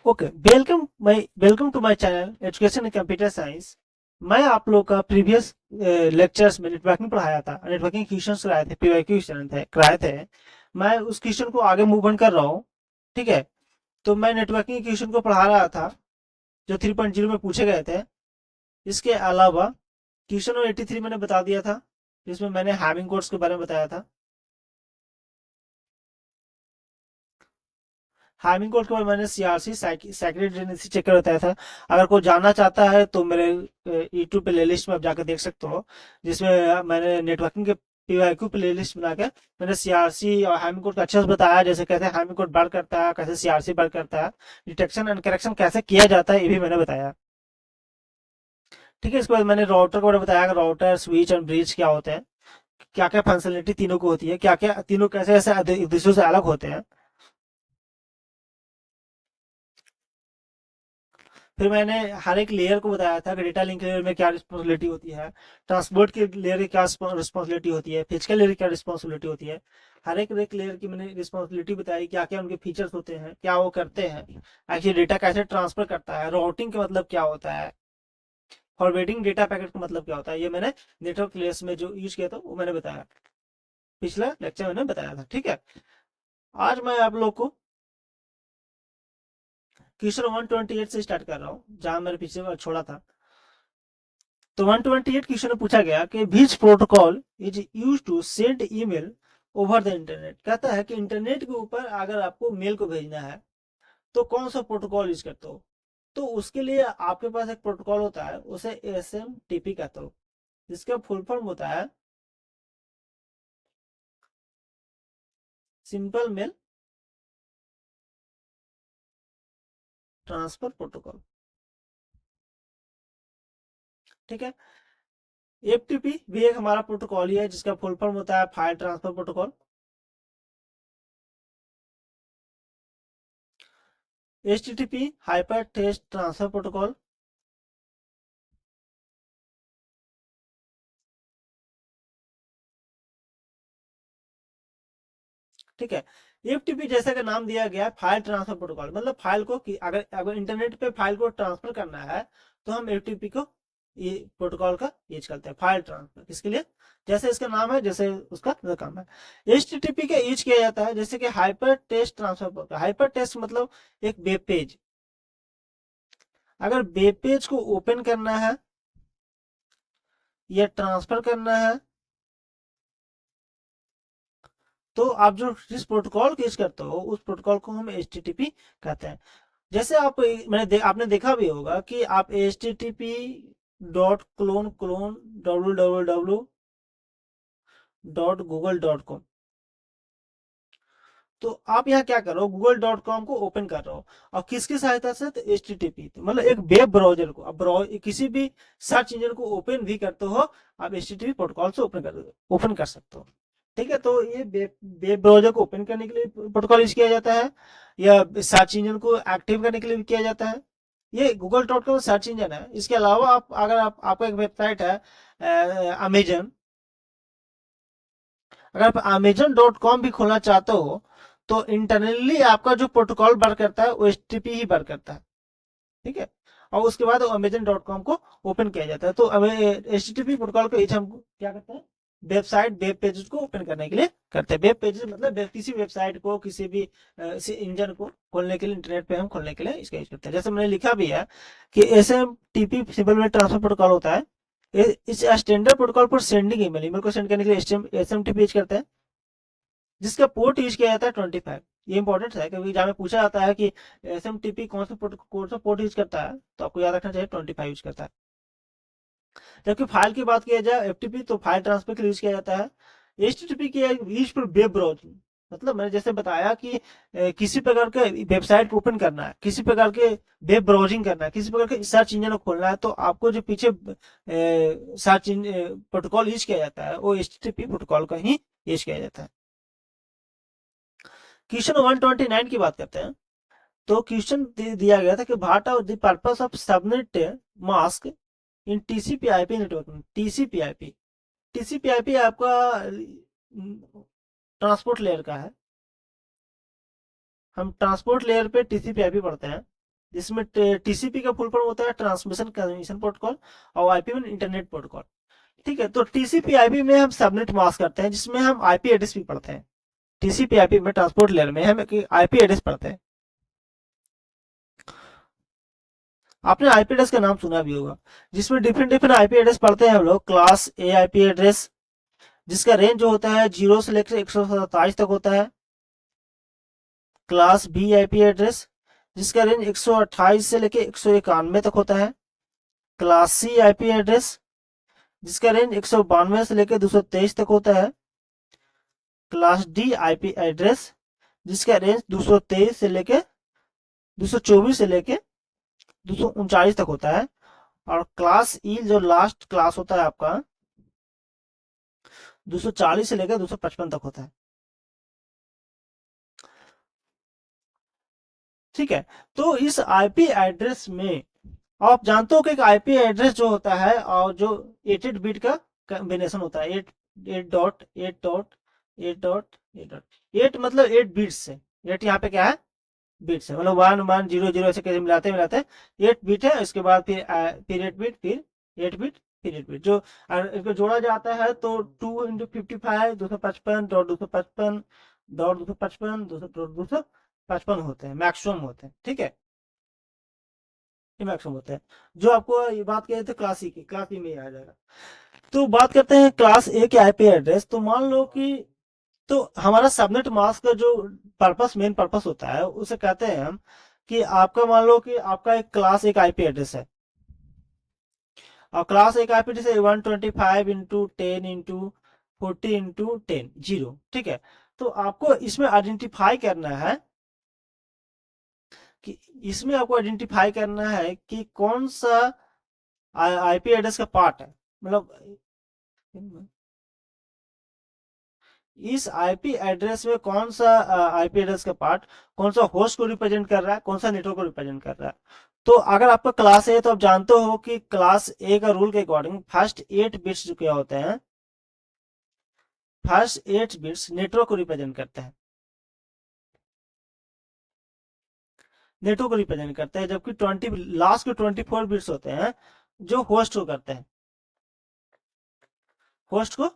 Okay, welcome to my channel education in computer science. मैं आप लोग का प्रीवियस लेक्चर्स में नेटवर्किंग पढ़ाया था, नेटवर्किंग क्वेश्चंस कराए थे, पीवाईक्यू क्वेश्चन थे कराए थे। मैं उस क्वेश्चन को आगे मूव ऑन कर रहा हूँ। ठीक है, तो मैं नेटवर्किंग क्वेश्चन को पढ़ा रहा था जो 3.0 में पूछे गए थे। इसके अलावा क्वेश्चन नंबर 83 मैंने बता दिया था, जिसमें मैंने हैविंग कोड्स के बारे में बताया था। हैमिंग कोड के बाद मैंने सीआरसी साइक्लिक चेक कर बताया था। अगर कोई जानना चाहता है तो मेरे यूट्यूब प्ले लिस्ट में आप जाकर देख सकते हो, जिसमें मैंने नेटवर्किंग के पीवाईक्यू प्ले लिस्ट बना के मैंने सीआरसी और हैमिंग कोड का अच्छे से बताया, जैसे कैसे हैमिंग कोड वर्क करता है, कैसे सीआरसी वर्क करता है, डिटेक्शन एंड करेक्शन कैसे किया जाता है, ये भी मैंने बताया। ठीक है, इसके बाद मैंने राउटर के बारे में बताया, राउटर स्विच एंड ब्रिज क्या होते हैं, क्या क्या फंक्शनलिटी तीनों को होती है, क्या क्या तीनों कैसे ऐसे एक दूसरे से अलग होते हैं। फिर मैंने हर एक लेयर को बताया था कि डेटा लिंक लेयर में क्या रिस्पॉन्सिबिलिटी होती है, ट्रांसपोर्ट की लेयर की क्या रिस्पॉन्सिबिलिटी होती है, फिजिकल लेयर की क्या रिस्पॉन्सिबिलिटी होती है। हर एक लेयर की मैंने रिस्पॉन्सिबिलिटी बताई, क्या क्या उनके फीचर्स होते हैं, क्या वो करते हैं, एक्चुअली डेटा कैसे ट्रांसफर करता है, राउटिंग का मतलब क्या होता है, फॉरवर्डिंग डेटा पैकेट का मतलब क्या होता है। ये मैंने नेटवर्क लेयर्स में जो यूज किया था वो मैंने बताया, पिछला लेक्चर मैंने बताया था। ठीक है, आज मैं आप लोग को क्वेश्चन 128 से स्टार्ट कर रहा हूँ, जहां मैंने पीछे बार छोड़ा था। तो 128 क्वेश्चन में पूछा गया कि which protocol is use to send email over the internet. कहता है कि इंटरनेट के ऊपर अगर आपको मेल को भेजना है तो कौन सा प्रोटोकॉल यूज करते हो। तो उसके लिए आपके पास एक प्रोटोकॉल होता है, उसे एसएमटीपी कहते हो, जिसका फुल फॉर्म होता है सिंपल मेल ट्रांसफर प्रोटोकॉल। ठीक है, एफटीपी भी एक हमारा प्रोटोकॉल ही है, जिसका फुल फॉर्म होता है file transfer protocol. HTTP hyper text transfer protocol. ठीक है, एफटीपी जैसा का नाम दिया गया फाइल ट्रांसफर प्रोटोकॉल, मतलब फाइल को कि अगर अगर इंटरनेट पे फाइल को ट्रांसफर करना है तो हम एफटीपी को ये प्रोटोकॉल का यूज करते हैं, फाइल ट्रांसफर। किसके लिए, जैसे इसका नाम है, जैसे उसका काम है। एचटीटीपी का यूज किया जाता है जैसे कि hyper text transfer. Hyper text मतलब एक वेब पेज, अगर वेब पेज को ओपन करना है या ट्रांसफर करना है तो आप जो जिस प्रोटोकॉल को यूज करते हो उस प्रोटोकॉल को हम एचटीटीपी कहते हैं। जैसे आपने देखा भी होगा कि आप http://www.google.com, तो आप यहाँ क्या कर रहे हो, google.com को ओपन कर रहे हो, और किसकी सहायता से, तो एचटीटीपी, तो मतलब एक वेब ब्राउजर को, अब किसी भी सर्च इंजन को ओपन भी करते हो आप एचटीटीपी प्रोटोकॉल से ओपन कर सकते हो। ठीक है, तो ये वेब ब्राउजर को ओपन करने के लिए प्रोटोकॉल यूज किया जाता है, या सर्च इंजन को एक्टिव करने के लिए भी किया जाता है। ये google.com सर्च इंजन है। इसके अलावा आप अगर आपका एक वेबसाइट है अमेजन, अगर आप अमेजन.com भी खोलना चाहते हो तो इंटरनली आपका जो प्रोटोकॉल वर्क करता है वो एचटीटीपी ही वर्क करता है। ठीक है, और उसके बाद अमेजन.com को ओपन किया जाता है। तो एचटीटीपी प्रोटोकॉल को हम क्या करते हैं, वेब पेजेस को ओपन करने के लिए करते हैं। वेब पेजेस मतलब किसी वेबसाइट को, किसी भी इंजन को खोलने के लिए, इंटरनेट पे हम खोलने के लिए इसका यूज करते हैं। जैसे मैंने लिखा भी है कि SMTP simple mail transfer protocol होता है, इस स्टैंडर्ड प्रोटोकॉल पर सेंडिंग ईमेल, ईमेल को सेंड करने के लिए एसएमटीपी यूज करते हैं, जिसका पोर्ट यूज किया जाता है 25। ये इंपॉर्टेंट है क्योंकि एग्जाम में पूछा जाता है कि एसएमटीपी कौन सा पोर्ट यूज करता है, तो आपको याद रखना चाहिए 25 यूज करता है। जबकि फाइल की बात किया जाए एफटीपी, तो फाइल ट्रांसफर के लिए यूज किया जाता है। एचटीटीपी की यूज फॉर वेब ब्राउजिंग, मतलब मैंने जैसे बताया कि किसी प्रकार के वेबसाइट को ओपन करना है, किसी प्रकार के वेब ब्राउजिंग करना है, किसी प्रकार के सर्च इंजन को खोलना है, तो आपको जो पीछे सर्च प्रोटोकॉल यूज किया जाता है वो एचटीटीपी प्रोटोकॉल का ही यूज किया जाता है। क्वेश्चन 129 की बात करते हैं। तो क्वेश्चन दिया गया था कि what are the purpose of subnet mask in TCP IP network. TCP IP, TCP IP आपका ट्रांसपोर्ट लेयर का है। हम ट्रांसपोर्ट लेयर पे टीसीपी आईपी पढ़ते हैं। जिसमें टीसीपी का फुल फॉर्म होता है ट्रांसमिशन कम्युनिकेशन प्रोटोकॉल, और आईपी में इंटरनेट प्रोटोकॉल। ठीक है, तो टीसीपी आईपी में हम सबनेट मास्क करते हैं, जिसमें हम आईपी एड्रेस भी पढ़ते हैं। टीसीपी आईपी में ट्रांसपोर्ट लेयर में हम आईपी एड्रेस पढ़ते हैं। आपने आईपी एड्रेस का नाम सुना भी होगा, जिसमें डिफरेंट डिफरेंट आईपी एड्रेस पढ़ते हैं हम लोग। क्लास ए आईपी एड्रेस, जिसका रेंज जो होता है 0 से लेकर 127 तक होता है। क्लास बी आईपी एड्रेस, जिसका रेंज 128 से लेकर 191 तक होता है। क्लास सी आईपी एड्रेस, जिसका रेंज 192 से लेकर 223 तक होता है। क्लास डी आईपी एड्रेस, जिसका रेंज 223 से लेकर 224 से लेकर 239 तक होता है। और क्लास ई जो लास्ट क्लास होता है आपका 240 से लेकर 255 तक होता है। ठीक है, तो इस आईपी एड्रेस में आप जानते हो कि एक आईपी एड्रेस जो होता है और जो 88 बिट का कॉम्बिनेशन होता है। 8 मतलब 8 बिट्स से। 8 यहाँ पे क्या है, बिट्स है, मतलब 1100 ऐसे कैसे मिलाते मिलाते 8 बिट है। इसके बाद फिर 8 बिट, फिर 8 बिट, फिर 8 बिट, जो इसको जोड़ा जाता है तो 2 × 55 255 डॉट 255 डॉट 255 255 होते हैं, मैक्सिमम होते हैं। ठीक है, ये मैक्सिमम होते हैं। जो आपको ये बात कह रहे थे क्लास ई की, क्लास ई में आ जाएगा। तो बात करते हैं क्लास ए के आईपी एड्रेस। तो मान लो कि तो हमारा सबनेट मास्क का जो मेन पर्पस होता है, उसे कहते हैं हम कि आपका मान लो कि आपका एक क्लास एक आईपी एड्रेस है, और क्लास एक आईपी एड्रेस है 125 × 10 × 40 × 10 0। ठीक है, तो आपको इसमें आइडेंटिफाई करना है कि कौन सा आईपी एड्रेस का पार्ट है, मतलब इस आईपी एड्रेस में कौन सा आईपी एड्रेस का पार्ट कौन सा होस्ट को रिप्रेजेंट कर रहा है, कौन सा नेटवर्क को रिप्रेजेंट कर रहा है। तो अगर आपका क्लास ए तो आप जानते हो कि क्लास ए का रूल के अकॉर्डिंग फर्स्ट 8 बिट्स जो क्या होते हैं, फर्स्ट 8 बिट्स नेटवर्क को रिप्रेजेंट करते हैं, नेटवर्क को रिप्रेजेंट करते हैं, जबकि 20 लास्ट के 24 बिट्स होते हैं जो होस्ट को करते हैं, होस्ट को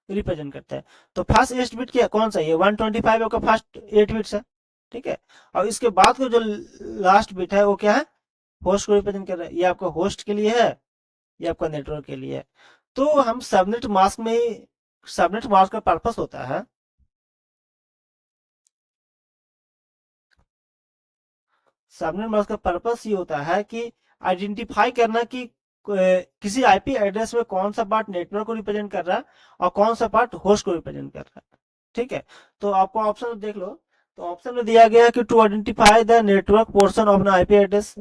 रिप्रेजेंट करता है। तो फर्स्ट 8 बिट क्या कौन सा, ये 125 आपका फर्स्ट 8 बिट्स है। ठीक है, और इसके बाद का जो लास्ट बिट है वो क्या है, होस्ट को रिप्रेजेंट कर रहा है। ये आपका होस्ट के लिए है, ये आपका नेटवर्क के लिए है। तो हम सबनेट मास्क में सबनेट मास्क का पर्पस होता है, सबनेट मास्क का पर्पस ये होता है कि आइडेंटिफाई करना कि किसी आईपी एड्रेस में कौन सा पार्ट नेटवर्क को रिप्रेजेंट कर रहा है और कौन सा पार्ट होस्ट को रिप्रेजेंट कर रहा है। ठीक है, तो आपको ऑप्शन देख लो। तो ऑप्शन में दिया गया है कि to identify the network portion of an IP address,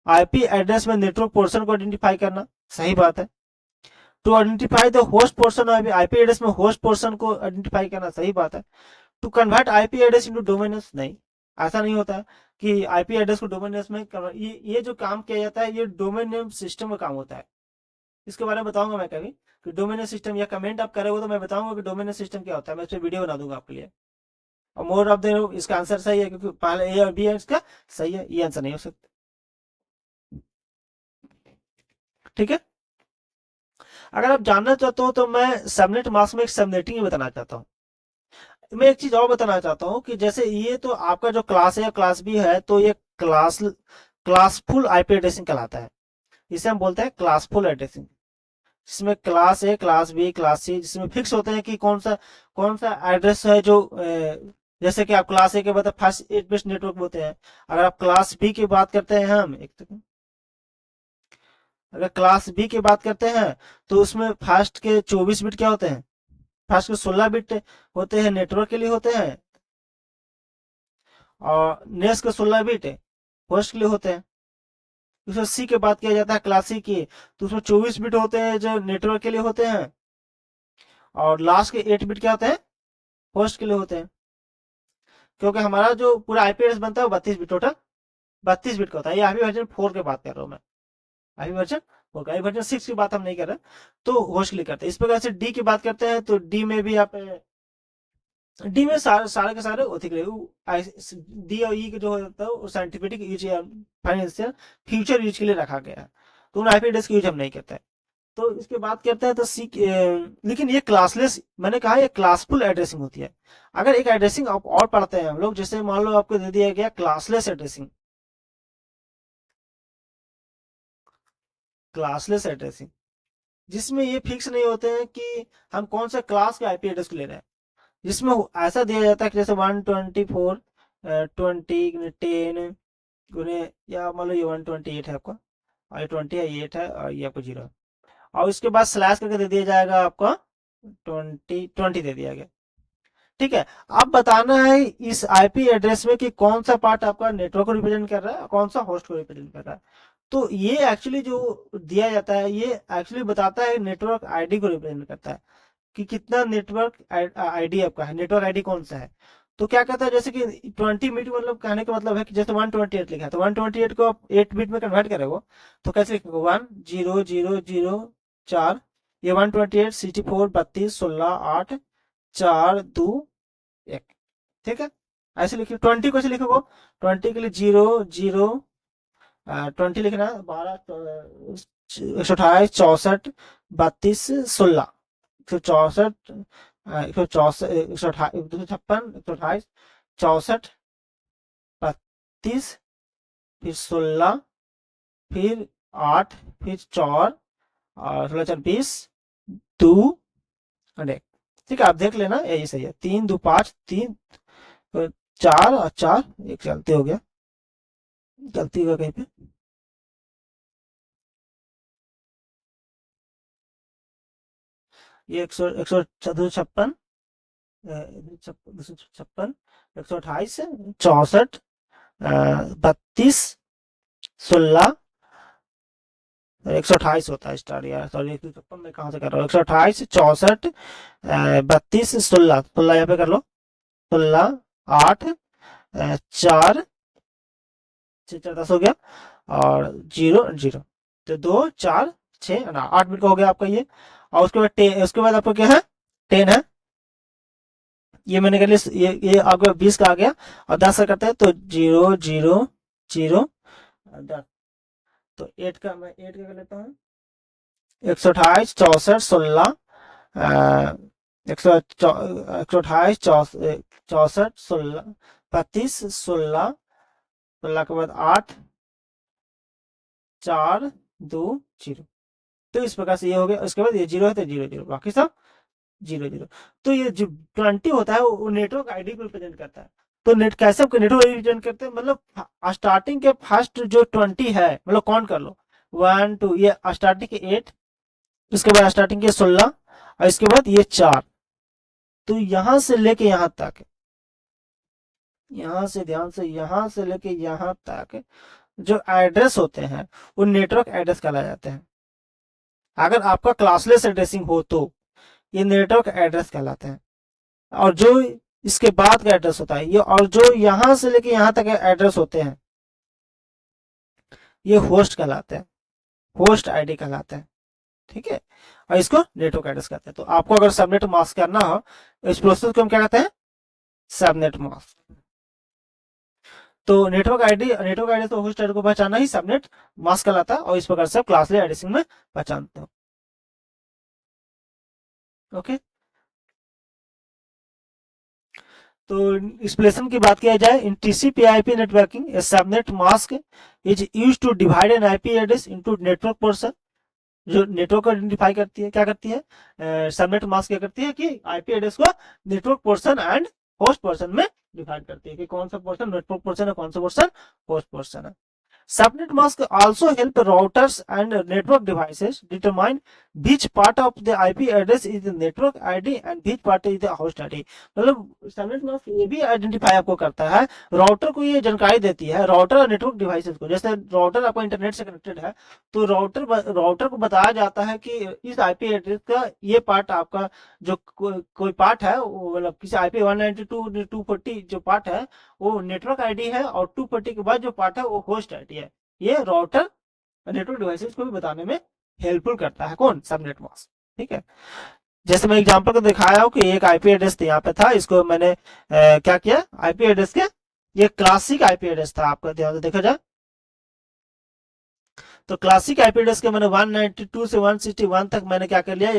IP address में नेटवर्क पोर्शन को आइडेंटिफाई करना, सही बात है। To identify the host portion of IP address में होस्ट पोर्शन को आइडेंटिफाई करना, सही बात है। To convert IP address into domain names, नहीं, ऐसा नहीं होता कि आईपी एड्रेस को डोमेन नेम्स में ये जो काम किया जाता है ये डोमेन नेम सिस्टम का काम होता है। इसके बारे में बताऊंगा मैं कभी कि डोमेन नेम सिस्टम, या कमेंट आप करोगे तो मैं बताऊंगा कि डोमेन नेम सिस्टम क्या होता है, मैं इस पर वीडियो बना दूंगा आपके लिए। और मोर ऑफ द इसका आंसर सही है, क्योंकि पहले ए और बी है इसका सही है, ये आंसर नहीं हो सकता। ठीक है, अगर आप जानना चाहते हो तो मैं सबनेट मास्क में एक सबनेटिंग ही बताना चाहता हूँ। मैं एक चीज और बताना चाहता हूँ कि जैसे ये तो आपका जो क्लास है या क्लास बी है, तो ये क्लासफुल आईपी एड्रेसिंग कहलाता है। इसे हम बोलते हैं क्लासफुल एड्रेसिंग, जिसमें class A, class B, class C, जिसमें फिक्स होते हैं कि कौन सा एड्रेस है जो जैसे कि आप क्लास ए के बाद फर्स्ट 8 बिट नेटवर्क होते हैं। अगर आप क्लास बी की बात करते हैं, हम एक सेकंड, अगर क्लास बी की बात करते हैं तो उसमें फर्स्ट के 24 बिट क्या होते हैं, फर्स्ट के 16 बिट होते हैं नेटवर्क के लिए होते हैं, और नेक्स्ट के 16 बिट होस्ट के लिए होते हैं। उसमें सी की बात किया जाता है क्लास सी की, तो उसमें 24 बिट होते हैं जो नेटवर्क के लिए होते हैं, और लास्ट के 8 बिट क्या होते हैं, होस्ट के लिए होते हैं। क्योंकि हमारा जो पूरा आईपी एड्रेस बनता है वो 32 बिट, टोटल 32 बिट का होता है। ये आईपी वर्जन 4 की बात कर रहा हूँ मैं, आईपी वर्जन 4 का, वर्जन 6 की बात हम नहीं कर रहे। तो होस्ट के लिए करते हैं। इस प्रकार से डी की बात करते हैं तो डी में भी आप डी में सारे के सारे ओथिक डी और ई के जो होता है वो साइंटिफिक यूज या फाइनेंशियल फ्यूचर यूज के लिए रखा गया है, तो उन आईपी एड्रेस की यूज हम नहीं करते हैं। तो इसके बाद करते हैं तो लेकिन ये क्लासलेस, मैंने कहा ये क्लासफुल एड्रेसिंग होती है। अगर एक एड्रेसिंग आप और पढ़ते हैं हम लोग, जैसे मान लो आपको दे दिया गया क्लासलेस एड्रेसिंग, क्लासलेस एड्रेसिंग जिसमें ये फिक्स नहीं होते हैं कि हम कौन सा क्लास के आईपी एड्रेस को ले रहे हैं, जिसमें ऐसा दिया जाता है कि जैसे 124 20 10 गुने, या मान लो ये 128 है आपका, और ये 20 है, ये 8 है, और ये आपको 0 है, और इसके बाद स्लैश करके दे दिया जाएगा आपका 20 दे दिया गया। ठीक है, अब बताना है इस आईपी एड्रेस में कि कौन सा पार्ट आपका नेटवर्क को रिप्रेजेंट कर रहा है, कौन सा होस्ट को रिप्रेजेंट कर रहा है। तो ये एक्चुअली जो दिया जाता है ये एक्चुअली बताता है नेटवर्क आईडी को रिप्रेजेंट करता है कि कितना नेटवर्क आईडी आपका है, नेटवर्क आईडी कौन सा है। तो क्या कहता है, जैसे कि 20 बिट मतलब कहने का मतलब है कि जैसे 128 लिखा है, तो 128 को आप 8 बिट में कन्वर्ट करोगे तो कैसे लिखोगे, 1 0 0 0 4, ये 128 64 32 16 8 4 2 1। ठीक है, ऐसे लिखिए। 20 को ऐसे लिखोगे, 20 के लिए 0 0 20 लिखना है, 12 128 64 32 16 164 164 156 128 64 32 फिर 16 फिर 8 फिर 4 और 16 4 20 2 और 1। ठीक है, आप देख लेना यही सही है। 3 2 5 3 4 और 4 एक गलती हो गया, गलती हुआ कहीं पे। ये 100 156 256 128 64 32 16 128 होता है स्टार, यार सॉरी 156 में कहाँ से कर रहा हूँ, 128 64 32 16 16 यहाँ पे कर लो, 16 8 4 4 10 हो गया, और 0 0, तो 2 4 6 8 मिनट का हो गया आपका ये। और उसके बाद 10, उसके बाद आपका क्या है 10 है, ये मैंने कर लिया, ये आपका 20 का आ गया, और 10 का करते हैं तो 0 0 0 10। तो 8 का मैं 8 का कर लेता हूँ, 128 64 16 128 64 16 32 16 16 के बाद 8 4 2 0। तो इस प्रकार से ये हो गया। उसके बाद ये 0 है तो 0 0, बाकी सब 0 0। तो ये जो 20 होता है वो नेटवर्क आईडी को रिप्रेजेंट करता है। तो नेट कैसे नेटवर्क रिप्रेजेंट करते हैं, मतलब स्टार्टिंग के फर्स्ट जो 20 है, मतलब काउंट कर लो 1 2, ये स्टार्टिंग के 8, उसके बाद स्टार्टिंग के 16, और इसके बाद ये 4। तो यहां से लेके यहां तक, यहां से ध्यान से, यहां से लेके यहां तक जो एड्रेस होते हैं वो नेटवर्क एड्रेस कहलाए जाते हैं। अगर आपका क्लासलेस एड्रेसिंग हो तो ये नेटवर्क एड्रेस कहलाते हैं। और जो इसके बाद का एड्रेस होता है ये, और जो यहां से लेके यहां तक एड्रेस होते हैं ये होस्ट कहलाते हैं, होस्ट आईडी कहलाते हैं। ठीक है, और इसको नेटवर्क एड्रेस कहते हैं। तो आपको अगर सबनेट मास्क करना हो, इस प्रोसेस को हम क्या कहते हैं, सबनेट मास्क। तो नेटवर्क आईडी तो होस्ट आईडी को पहचानना ही सबनेट मास्क कहलाता है, और इस प्रकार से आप क्लासलेस एड्रेसिंग में पहचानते हो। ओके, तो एक्सप्लेनेशन की बात किया जाए, in TCP IP networking a subnet mask is use to divide an IP address into network portion. जो नेटवर्क को आइडेंटिफाई करती है, क्या करती है सबनेट मास्क, क्या करती है कि आईपी एड्रेस को network portion and host portion में डिवाइड करती है कि कौन सा पोर्शन नेटवर्क पोर्शन है, कौन सा पोर्शन होस्ट पोर्शन है। Subnet mask also help routers and network devices determine which part of the IP address is the network ID and which part is the host ID। मतलब subnet mask ये भी identify आपको करता है, router को ये जानकारी देती है, राउटर और नेटवर्क डिवाइसेस को। जैसे राउटर आपका इंटरनेट से कनेक्टेड है तो राउटर को बताया जाता है कि इस आईपी एड्रेस का ये पार्ट आपका जो कोई पार्ट है, मतलब किसी आईपी 192 240 जो पार्ट है वो नेटवर्क आईडी है, और 240 के बाद जो पार्ट है वो होस्ट आईडी है। ये राउटर नेटवर्क डिवाइसेस को भी बताने में हेल्पफुल करता है, कौन, सबनेट मास्क। ठीक है, जैसे मैं एग्जांपल को दिखाया हूँ कि एक आईपी एड्रेस यहाँ पे था, इसको मैंने क्या किया, आईपी एड्रेस के, ये क्लासिक आईपी एड्रेस था आपका, ध्यान से देखा जाए तो क्लासिक आईपी एड्रेस के मैंने 192 से 161 तक मैंने क्या कर लिया,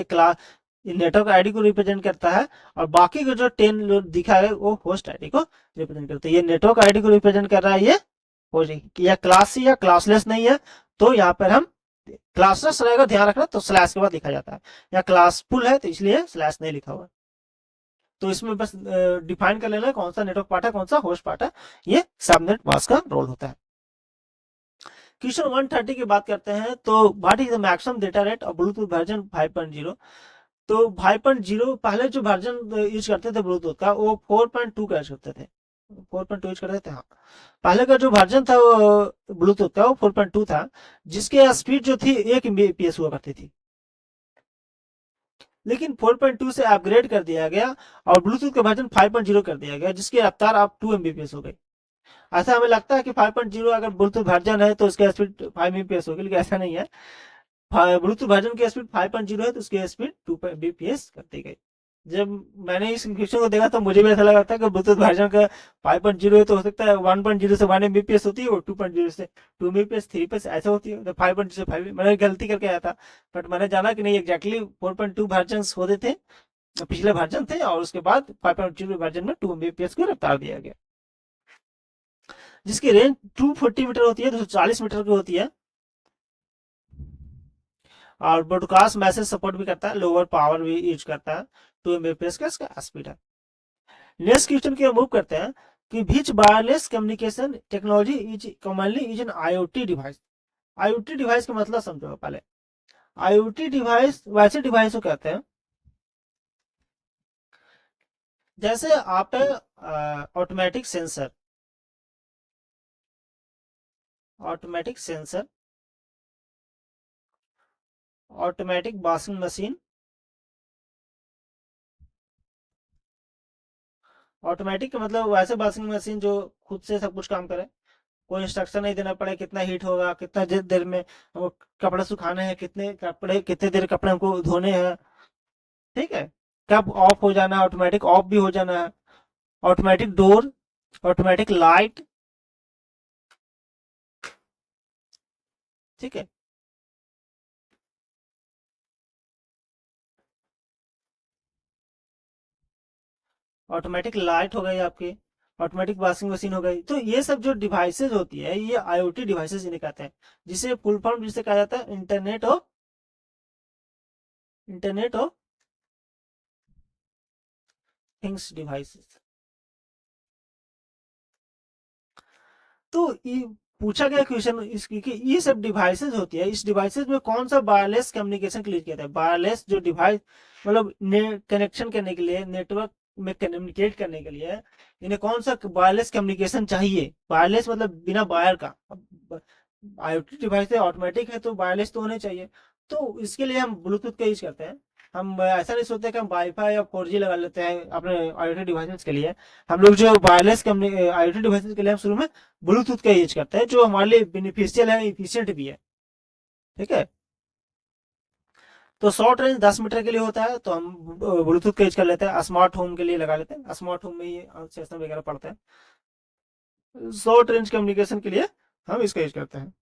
ये नेटवर्क आईडी को रिप्रेजेंट करता है, और बाकी को जो 10 दिखा है वो होस्ट आईडी को रिप्रेजेंट करता है। ये नेटवर्क आईडी को रिप्रेजेंट कर रहा है, ये हो जाएगी, या क्लास या क्लासलेस नहीं है, तो यहाँ पर हम क्लासलेस रहेगा, ध्यान रखना, तो स्लैश के बाद लिखा जाता है, या क्लासफुल है तो इसलिए स्लैश नहीं लिखा हुआ। तो इसमें बस डिफाइन कर लेना कौन सा नेटवर्क पार्ट है, कौन सा होस्ट पार्ट है, ये सबनेट मास्क का रोल होता है। क्वेश्चन 130 की बात करते हैं, तो what is the maximum data rate of Bluetooth version 5.0। तो 5.0 पहले जो वर्जन यूज करते थे ब्लूटूथ का, वो 4.2 का यूज करते थे, 4.2 यूज करते थे, हाँ। पहले का जो वर्जन था ब्लूटूथ का, वो 4.2 था, जिसके स्पीड जो थी 1 Mbps हुआ करती थी। लेकिन 4.2 से अपग्रेड कर दिया गया और ब्लूटूथ का वर्जन 5.0 कर दिया गया, जिसकी रफ्तार अब 2 Mbps हो गई। ऐसा हमें लगता है कि 5.0 अगर ब्लूटूथ वर्जन है तो उसकी स्पीड 5 Mbps होगी, लेकिन ऐसा नहीं है। ब्लूटूथ वर्जन की स्पीड 5.0 है तो उसकी स्पीड 2 Mbps कर दी गई। जब मैंने इस क्वेश्चन को देखा तो मुझे भी ऐसा लगा था कि ब्लूटूथ वर्जन का 5.0 है तो हो सकता है 1.0 से 1 Mbps होती है, और 2.0 से 2 Mbps, 3 Mbps ऐसा होती है, तो 5.0 से 5, मैंने गलती करके आया था। बट मैंने जाना कि नहीं, एग्जैक्टली 4.2 वर्जन होते थे, पिछले वर्जन थे, और उसके बाद 5.0 वर्जन में 2 Mbps को रफ्तार दिया गया, जिसकी रेंज 240 मीटर होती है, 240 मीटर की होती है, और ब्रॉडकास्ट मैसेज सपोर्ट भी करता है, लोअर पावर भी यूज करता है, 2 Mbps का इसका स्पीड है। नेक्स्ट क्वेश्चन की मूव करते हैं कि which wireless communication technology is commonly use in IoT device. IoT device का मतलब समझो पहले। आईओटी डिवाइस वैसे डिवाइस को कहते हैं जैसे आप automatic sensor, automatic sensor, automatic washing machine, automatic का मतलब वैसे वॉशिंग मशीन जो खुद से सब कुछ काम करे, कोई इंस्ट्रक्शन नहीं देना पड़े, कितना हीट होगा, कितना देर में हमको कपड़े सुखाने हैं, कितने कपड़े, कितने देर कपड़े हमको धोने हैं, ठीक है, कब ऑफ हो जाना है, ऑटोमेटिक ऑफ भी हो जाना है, ऑटोमेटिक डोर, ऑटोमेटिक लाइट, ठीक है। ऑटोमेटिक लाइट हो गई आपकी, ऑटोमेटिक वॉशिंग मशीन हो गई, तो ये सब जो डिवाइसेज होती है ये आईओटी डिवाइसेज इन्हें कहते हैं, जिसे फुल फॉर्म जिसे कहा जाता है इंटरनेट ऑफ थिंग्स डिवाइसेस। तो ये पूछा गया क्वेश्चन इसकी कि ये सब डिवाइसेज होती है, इस डिवाइसेज में कौन सा वायरलेस कम्युनिकेशन के लिए किया जाता है, वायरलेस जो डिवाइस मतलब कनेक्शन करने के लिए, नेटवर्क में कम्युनिकेट करने के लिए इन्हें कौन सा वायरलेस कम्युनिकेशन चाहिए, वायरलेस मतलब बिना वायर का। आईओटी डिवाइस है, ऑटोमेटिक है, तो वायरलेस तो होने चाहिए, तो इसके लिए हम ब्लूटूथ का यूज करते हैं। हम ऐसा नहीं सोचते कि हम वाईफाई या 4G लगा लेते हैं अपने आईओटी डिवाइसेस के लिए। हम लोग जो वायरलेस आईओटी डिवाइसेस के लिए हम शुरू में ब्लूटूथ का यूज करते हैं, जो हमारे लिए बेनिफिशियल है, इफिशियंट भी है, ठीक है। तो शॉर्ट रेंज 10 मीटर के लिए होता है, तो हम ब्लूटूथ का यूज कर लेते हैं, स्मार्ट होम के लिए लगा लेते हैं, स्मार्ट होम में ये सेशन वगैरह पड़ते हैं, शॉर्ट रेंज कम्युनिकेशन के लिए हम इसका यूज करते हैं।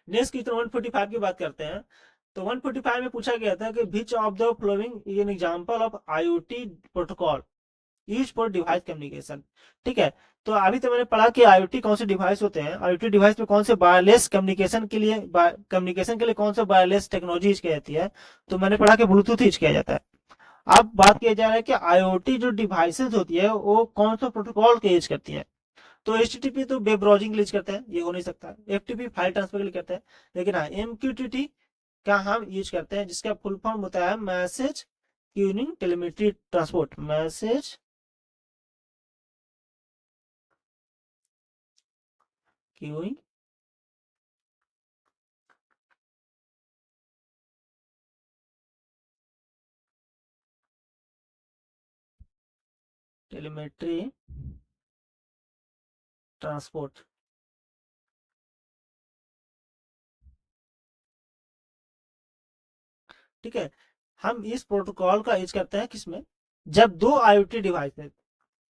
नेक्स्ट क्वेश्चन 145 की बात करते हैं, तो 145 में पूछा गया था कि which of the following is an example of IoT protocol use for device communication, ठीक है। तो अभी तो मैंने पढ़ा कि आईओटी कौन से डिवाइस होते हैं, आईओटी डिवाइस में कौन से वायरलेस कम्युनिकेशन के लिए कौन सा वायरलेस टेक्नोलॉजी यूज की जाती है, तो मैंने पढ़ा कि ब्लूटूथ यूज किया जाता है। अब बात किया जा रहा है कि आईओटी जो डिवाइसेस होती है वो कौन सा प्रोटोकॉल के यूज करती है। तो एचटीटीपी तो वेब ब्राउजिंग के लिए करते हैं, ये हो नहीं सकता। एफटीपी फाइल ट्रांसफर के लिए करते हैं, लेकिन हाँ एमक्यूटीटी का हम यूज करते हैं, जिसका फुल फॉर्म होता है message queuing telemetry transport, message queuing telemetry transport. ठीक है। हम इस प्रोटोकॉल का यूज करते हैं किसमें, जब दो आईओटी डिवाइसेस,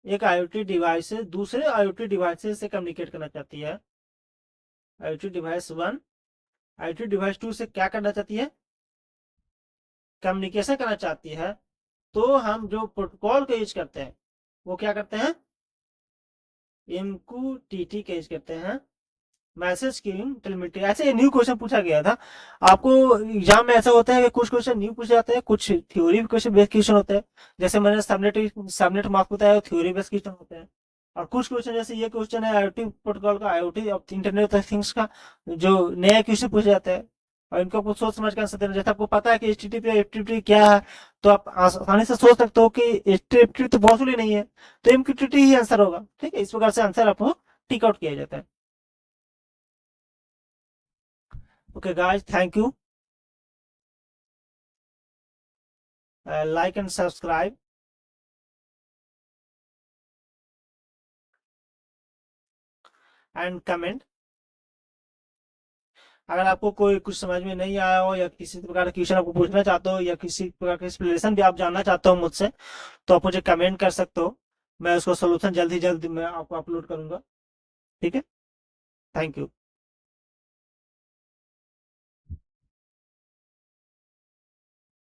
एक आईओटी डिवाइस दूसरे आईओटी डिवाइसेस से कम्युनिकेट करना चाहती है, आईओटी डिवाइस 1 आईओटी डिवाइस 2 से क्या करना चाहती है, कम्युनिकेशन करना चाहती है, तो हम जो प्रोटोकॉल का यूज करते हैं वो क्या करते हैं, MQTT का यूज करते हैं, मैसेज क्यूइंग टेलीमेट्री। ऐसे ये न्यू क्वेश्चन पूछा गया था आपको एग्जाम में। ऐसा होता है कि कुछ क्वेश्चन न्यू पूछे जाते हैं, कुछ थ्योरी क्वेश्चन बेस्ड क्वेश्चन होते हैं, जैसे मैंने सबनेट मार्क बताया थ्योरी बेस्ड क्वेश्चन होते हैं। और कुछ क्वेश्चन जैसे ये क्वेश्चन है आईओटी प्रोटोकॉल का, IoT of internet of things का, जो नया क्वेश्चन पूछे जाता है और इनको कुछ सोच समझ कर आंसर देना। जैसे आपको पता है कि HTTP और FTP क्या है, तो आप आसानी से सोच सकते हो कि HTTP तो पॉसिबल ही नहीं है, तो MQTT ही आंसर होगा। ठीक है, इस प्रकार से आंसर आपको टिक आउट किया जाता है। Okay, guys, thank you. Like and subscribe and comment. अगर आपको कोई कुछ समझ में नहीं आया हो या किसी प्रकार का क्वेश्चन आपको पूछना चाहते हो या किसी प्रकार का एक्सप्लेनेशन भी आप जानना चाहते हो मुझसे, तो आप मुझे कमेंट कर सकते हो। मैं उसको सोल्यूशन जल्द ही जल्द मैं आपको अपलोड करूंगा। ठीक है, थैंक यू।